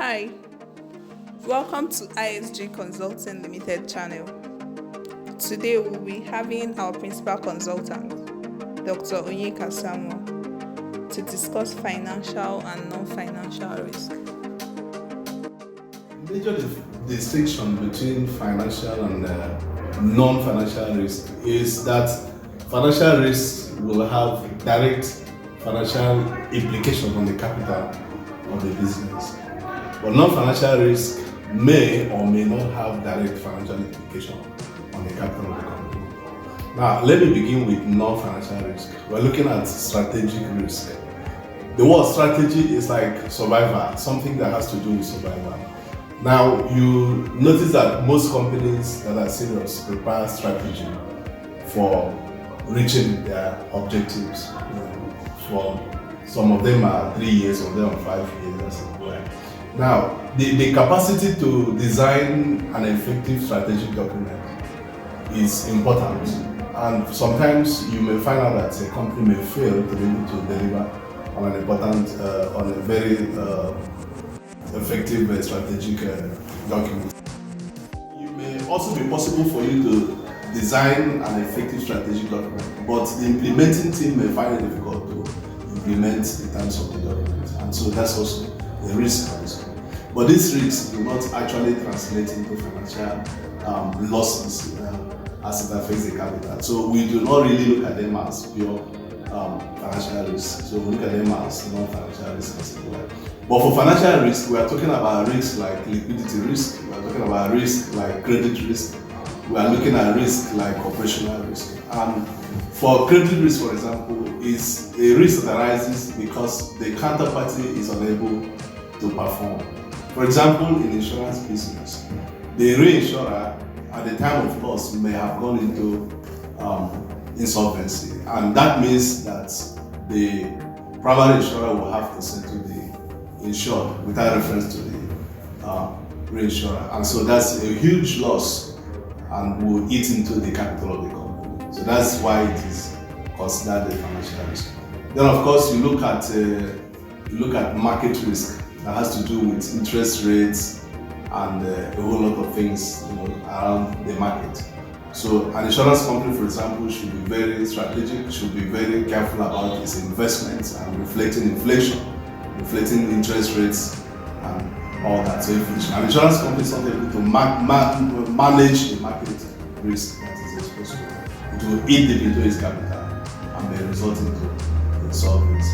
Hi, welcome to ISG Consulting Limited channel. Today we'll be having our principal consultant, Dr. Onyeka Samuel, to discuss financial and non-financial risk. Major distinction between financial and non-financial risk is that financial risk will have direct financial implications on the capital of the business. But non-financial risk may or may not have direct financial implication on the capital of the company. Now, let me begin with non-financial risk. We're looking at strategic risk. The word strategy is like survival, something that has to do with survival. Now, you notice that most companies that are serious prepare strategy for reaching their objectives. For some of them are 3 years, some of them are 5 years. Now, the capacity to design an effective strategic document is important, and sometimes you may find out that a company may fail to be able to deliver on an important, on a very effective strategic document. It may also be possible for you to design an effective strategic document, but the implementing team may find it difficult to implement the terms of the document, and so that's also a risk. But these risks do not actually translate into financial losses as it affects the capital. So we do not really look at them as pure financial risk. So we look at them as non-financial risk as well. But for financial risk, we are talking about risks like liquidity risk, we are talking about risk like credit risk, we are looking at risk like operational risk. And for credit risk, for example, is a risk that arises because the counterparty is unable to perform. For example, in insurance business, the reinsurer at the time of loss may have gone into insolvency, and that means that the primary insurer will have to settle the insured without reference to the reinsurer, and so that's a huge loss and will eat into the capital of the company. So that's why it is considered a financial risk. Then, of course, you look at market risk. That has to do with interest rates and a whole lot of things around the market. So an insurance company, for example, should be very strategic, should be very careful about its investments and reflecting inflation, reflecting interest rates and all that. So if an insurance company is not able to manage the market risk that is exposed to, it will eat deep into its capital and may result into insolvency.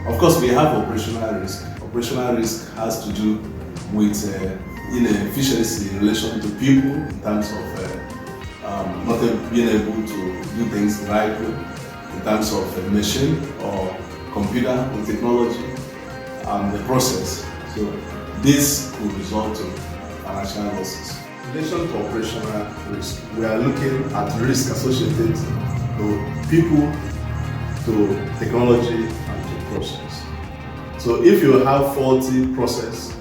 Of course, we have operational risk. Operational risk has to do with inefficiency in relation to people in terms of not being able to do things the right way, in terms of a machine or computer or technology and the process. So this could result in financial losses. In relation to operational risk, we are looking at risk associated to people, to technology and to process. So if you have faulty process,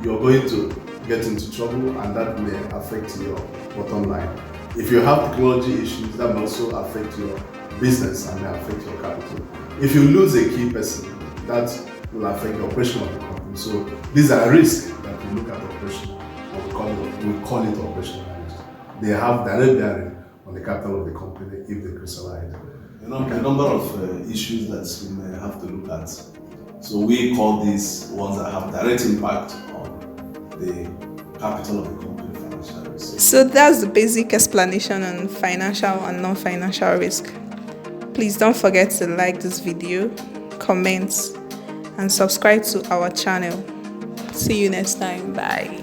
you're going to get into trouble, and that may affect your bottom line. If you have technology issues, that may also affect your business and may affect your capital. If you lose a key person, that will affect the operation of the company. So these are risks that we look at operation, or we call it operational risk. They have direct bearing on the capital of the company if they crystallize. A number of issues that we may have to look at. So we call these ones that have direct impact on the capital of the company financial risk. So that's the basic explanation on financial and non-financial risk. Please don't forget to like this video, comment, and subscribe to our channel. See you next time. Bye.